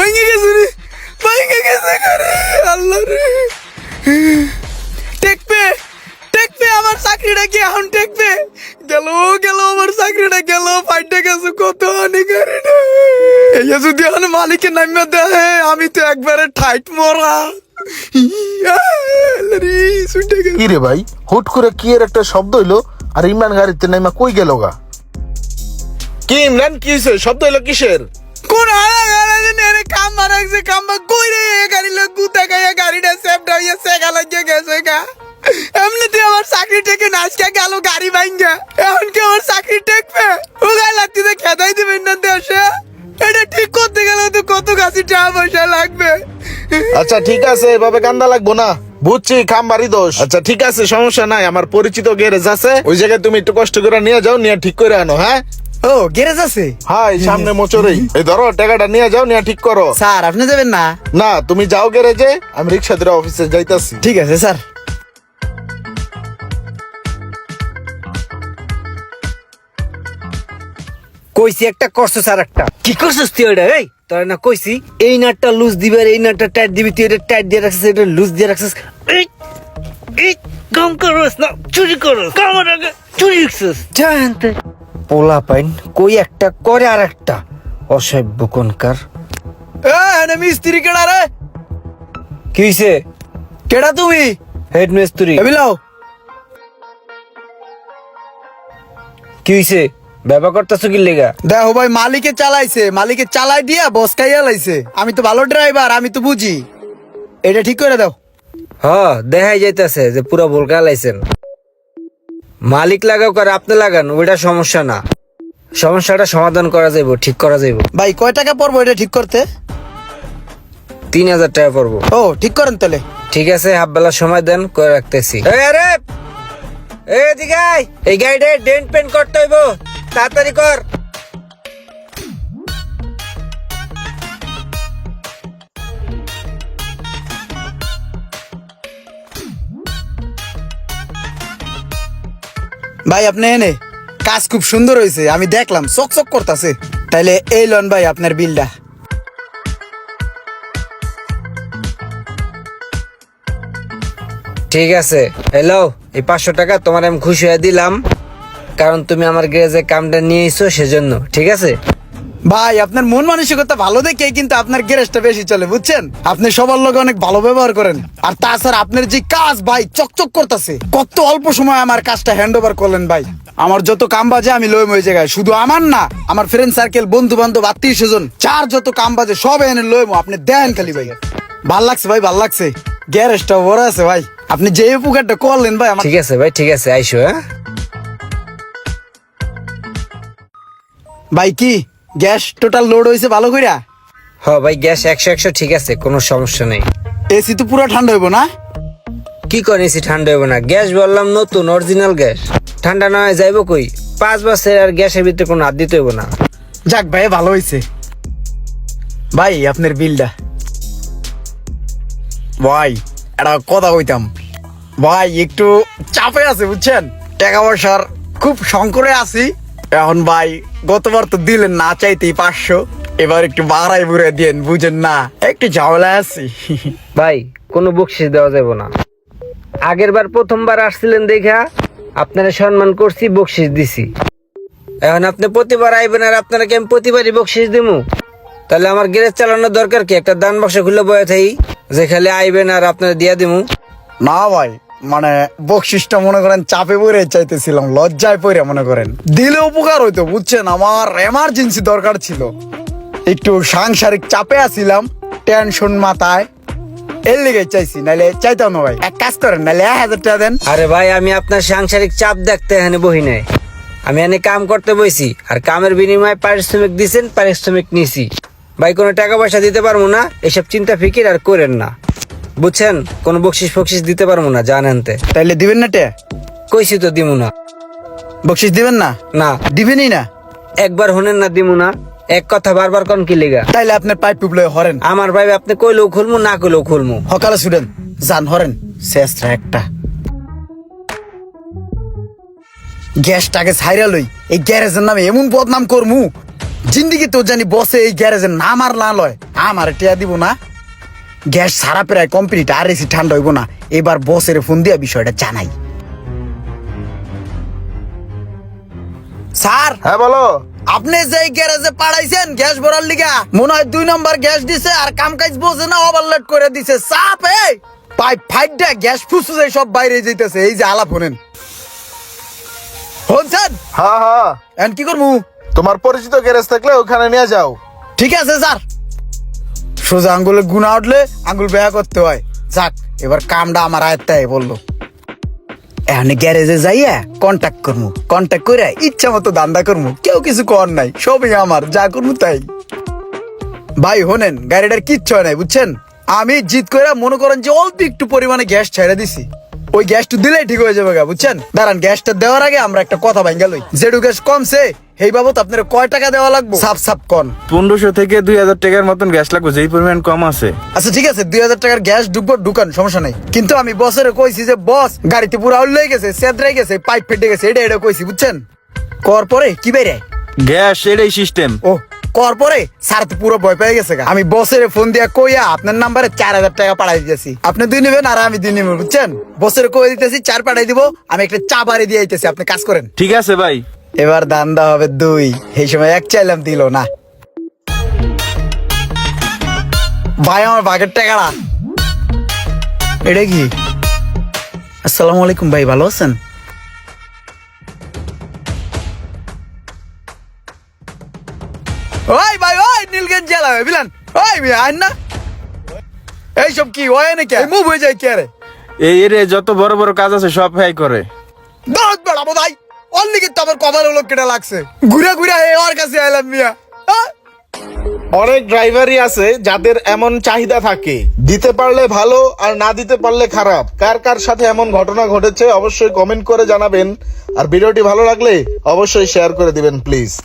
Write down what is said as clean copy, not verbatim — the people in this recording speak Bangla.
ভাঙে গেছে রে, ভাঙে গেছে রে, আল্লাহ রে। টেকবে টেকবে আমার চাকরিটা কি এখন টেকবে? গেল গেল আমার চাকরিটা গেল, ফাইটটা গেছে কত অনেক রে। এই যদি এখন মালিকের নামে দেয় আমি তো একবারে ঠাইট মরা। কি রে ভাই, হুট করে কি এর একটা শব্দ হইলো আর ইমরান গাড়িতে নাইমা কই গেল গা? কি ইমরান, কি হইছে? শব্দ হইলো কিসের? কোন কাম মারাইছে, কাম্বা কই রে? গাড়ি লোক গুতা গায়া গাড়িটা সেফটা হইয়া সেগা লাগিয়ে গেছে গা। এমনিতে আমার চাকরি টেকে নাচকা গেল গাড়ি ভাঙ্গা, এখন কি আমার চাকরি টেকবে? ও গায়ে লাগতে খেদাই দিবেন না দেশে? এটা ঠিক করতে গেলে তো কত কাছে টাকা পয়সা লাগবে। আচ্ছা ঠিক আছে, এভাবে কান্দা লাগবো না, বুঝছি খামবাড়ি দোষ। আচ্ছা ঠিক আছে, সমস্যা নাই, আমার পরিচিত গ্যারেজ আছে, ওই জায়গায় তুমি একটু কষ্ট করে নিয়ে যাও, নিয়ে ঠিক করে আনো। হ্যাঁ ও গ্যারেজ আছে? হ্যাঁ, এই সামনে মোচরেই। এই ধরো টাকাটা নিয়ে যাও, নিয়ে ঠিক করো। স্যার আপনি যাবেন না? না, তুমি যাও গ্যারেজে, আমি রিক্সা ধরে অফিসে যাইতাছি। ঠিক আছে স্যার। কইছি একটা করছো স্যার, একটা কি করছিস তুই? ওইটা এই তোর না কইছি এই নাটটা লুজ দিবি আর এই নাটটা টাইট দিবি, তুই এটা টাইট দিয়ে রাখছিস, এটা লুজ দিয়ে রাখছিস। এই এই কাম করস না, চুরি করস, কামার আগে চুরি রাখছিস। জানতে পোলা পাইন কই একটা করে আর একটা অসভ্য কোনকার। মিস্ত্রি কেডা রে? কি হইছে? কেডা তুমি? হেড মিস্ত্রি। এবিলাও কি হইছে? ব্যবহার করতেছো কি লেগা? দেখো ভাই, মালিকে চালাইছে, মালিকে চালাই দিয়া বস খাইয়া লাইছে। আমি তো ভালো ড্রাইভার, আমি তো বুঝি। এটা ঠিক করে দাও। হ্যাঁ, দেখাই যাইতেছে যে পুরো ভুলকা লাইছেন। মালিক লাগাও করে আপনি লাগান, ওইটা সমস্যা না। সমস্যাটা সমাধান করা যাইব, ঠিক করা যাইব। ভাই কয় টাকা পড়বো এটা ঠিক করতে? 3000 টাকা পড়বো। ও ঠিক করেন তাহলে। ঠিক আছে, হাফ বেলা সময় দেন, করে রাখতেছি। এদিকে আয়, এই গাড়িটা ডেন্ট পেন্ট করতে হইব, তাড়াতাড়ি কর। ভাই আপনি এনে কাজ খুব সুন্দর হয়েছে, আমি দেখলাম চকচক করতেছে। তাইলে এই লন ভাই আপনার বিলটা। ঠিক আছে, হ্যালো, এই 500 টাকা তোমার আমি খুশি হয়ে দিলাম, কারণ তুমি আমার গ্যারেজে কামটা নিয়ে এসো সেজন্য। ঠিক আছে ভাই আপনার মন মানসিকতা ভালো দেখে কিন্তু আপনার গ্যারেজটা বেশি চলে, বুঝছেন? আপনি সবার লোক অনেক ভালো ব্যবহার করেন। আর তাছাড়া আপনার যে কাজ ভাই চকচক করতেছে। কত অল্প সময় আমার কাজটা হ্যান্ড ওভার করলেন ভাই। আমার যত কাম বাজে আমি লইম ওই জায়গায়, শুধু আমার না, আমার ফ্রেন্ড সার্কেল, বন্ধু বান্ধব, আত্মীয় স্বজন, যার যত কাম বাজে সব এনে লইম। আপনি দেন খালি ভাই, ভাল লাগছে ভাই, ভাল লাগছে। গ্যারেজটা বড় আছে ভাই, আপনি যে উপকারটা করলেন ভাই আমার। ঠিক আছে ভাই, ঠিক আছে, আইসো। হ্যাঁ ভাই কি গ্যাস টোটাল লোড হয়েছে ভালো কইরা? হ্যাঁ ভাই, গ্যাস 100 ঠিক আছে, কোনো সমস্যা নেই। এসি তো পুরো ঠান্ডা হইব না? কি করেছি ঠান্ডা হইব না? গ্যাস বললাম নতুন অরিজিনাল গ্যাস, ঠান্ডা না হয় যাইব কই? 5 বছর আর গ্যাসের ভিতরে কোনো হাত দিতে হইব না। যাক ভাই ভালো হয়েছে। ভাই আপনার বিলটা। ভাই একটা কথা কইতাম ভাই, একটু চাপে আছে বুঝছেন, টাকা পয়সার খুব সংকটে আছি এখন ভাই। গতবার তো দিলেন না চাইতেই 500, এবার একটু বাড়াই বুড়ে দিন, বুঝেন না, একটু ঝামেলায় আছি। ভাই কোনো বকশিস দেওয়া যাবে না। আগের বার প্রথমবার আসছিলেন দেখা আপনারা সম্মান করছি, বকশিস দিছি। এখন আপনি প্রতিবার আইবেন আর আপনারা কি আমি প্রতিবারই বকশিস দিমু? তাহলে আমার গ্যারেজ চালানোর দরকার কি? একটা দান বাক্স খুলে বয়ে থাই যে খালি আইবেন আর আপনারা দিয়া দিমু? না ভাই, মানে বকশিসটা মনে করেন চাপে পড়ে চাইতেছিলাম, লজ্জায় পড়ে মনে করেন দিলে উপকার হইতো, বুঝছেন? আমার এমার্জেন্সি দরকার ছিল, একটু সাংসারিক চাপে আছিলাম, টেনশন মাথায়, এর লেগে চাইছি, নাইলে চাইতাম না ভাই। এক কাজ করেন, নাইলে 1000 টাকা দেন। আরে ভাই, আমি আপনার সাংসারিক চাপ দেখতে এখানে বহি নাই, আমি এনে কাম করতে বইছি, আর কামের বিনিময়ে পারিশ্রমিক দিছেন, পারিশ্রমিক নিছি। ভাই কোনো টাকা পয়সা দিতে পারবো না, এসব চিন্তা ফিকির আর করেন না, বুঝছেন? কোনো বকশিস ফকশিস দিতে পারবো না, জানেনতে। তাইলে দিবেন না? কইছি তো দিমু না। বকশিস দিবেন না? না দিবেনই না? একবার হনেন না, দিমু না। এক কথা বারবার কোন কি লেগা? তাইলে আপনার পাইপ টুপলে হরেন। আমার ভাই আপনি কইলেও খুলমু, না কইলেও খুলমু। সকালে ছুটেন, যান হরেন, শেষটা একটা গ্যাসটাকে ছাইরা লই। এই গ্যারেজের নামে এমন বদনাম করমু, জিন্দিগি তো জানি বসে এই গ্যারেজের নাম আর না লয়। আমার টিয়া দিব না। গ্যাস সারা প্রায় কমপ্লিট, আর এসি ঠান্ডা হইব না। এবার বসের ফোন দিয়া বিষয়টা জানাই। স্যার, হ্যাঁ বলো। আপনি যে গ্যারেজে পাঠাইছেন গ্যাস ভরার লিগা, মনে হয় 2 নম্বর গ্যাস দিছে আর কাম কাজ বোঝে না, ওভারলোড করে দিছে। চাপ এই পাইপ ফাইটটা গ্যাস ফুসুছে সব বাইরে যাইতেছে। এই যে আলাপ শুনেন, শুনছেন? হ্যাঁ হ্যাঁ, এখন কি করবো? তোমার পরিচিত গ্যারেজ থাকলে ওখানে নিয়ে যাও। ঠিক আছে স্যার। সোজা আঙ্গুলে গুণা উঠলে আঙ্গুল বেয়া করতে হয়। যাক, এবার কামটা আমার আয়ত্তায় বললো। এখন গ্যারেজে যাইয়া কন্ট্যাক্ট করবো, কন্ট্যাক্ট করে ইচ্ছা মতো দান্দা করবো, কেউ কিছু কর নাই, সবই আমার, যা করবো তাই। ভাই হোনেন, গাড়িটার কিচ্ছু হয় নাই বুঝছেন। আমি জিত করে মনে করেন যে অল্প একটু পরিমাণে গ্যাস ছেড়ে দিছি, ওই গ্যাসটা দিলেই ঠিক হয়ে যাবে গা, বুঝছেন। দাঁড়ান, গ্যাসটা দেওয়ার আগে আমরা একটা কথা ভাঙ্গা লই। যেটু গ্যাস কমছে এই বাবদ আপনার কয় টাকা দেওয়া লাগবে? সাপ সাপ কন। 1500 থেকে 2000 টাকার মতন গ্যাস লাগবে, যেই পরিমাণ কম আছে। আচ্ছা ঠিক আছে, 2000 টাকার গ্যাস ঢুকবো, ঢুকান, সমস্যা নাই। কিন্তু আমি বসের কইছি যে বস গাড়িতে পুরো আউল হয়ে গেছে, সেদ্রাই গেছে, পাইপ ফেটে গেছে, এটা কইছি বুঝছেন। কর পরে কি বাইরে গ্যাস এটাই সিস্টেম। ও কর পরে স্যার তো পুরো ভয় পেয়ে গেছে গা। আমি বসের ফোন দিয়া কইয়া আপনার নাম্বারে 4000 টাকা পাঠাই দিতেছি। আপনি 2 নেবেন আর আমি 2 নেব, বুঝছেন। বসের কই দিতেছি 4 পাঠাই দিব, আমি একটা চা বাড়ি দিয়ে আইতেছি, আপনি কাজ করেন। ঠিক আছে ভাই। এবার দান্দা হবে 2, এই সময় 1 চাইলাম দিল না। ভাই আমার ভাগের টাকাটা এটা কি? আসসালামু আলাইকুম ভাই, ভালো আছেন? ওই ভাই, ওই নীলগঞ্জ জেলা বিলান, ওই আইন না এইসব কি হয় নাকি? মুভ হয়ে যায় কে রে? এই এর যত বড় বড় কাজ আছে সব হ্যাই করে। দাঁত বেড়াবো ভাই, অনলি কিন্তু আমার কপাল হলো কেটে লাগছে, ঘুরে ঘুরে ওর কাছে আইলাম মিয়া। অনেক ড্রাইভারই আছে যাদের এমন চাহিদা থাকে, দিতে পারলে ভালো আর না দিতে পারলে খারাপ। কার কার সাথে এমন ঘটনা ঘটেছে অবশ্যই কমেন্ট করে জানাবেন। আর ভিডিওটি ভালো লাগলে অবশ্যই শেয়ার করে দিবেন প্লিজ।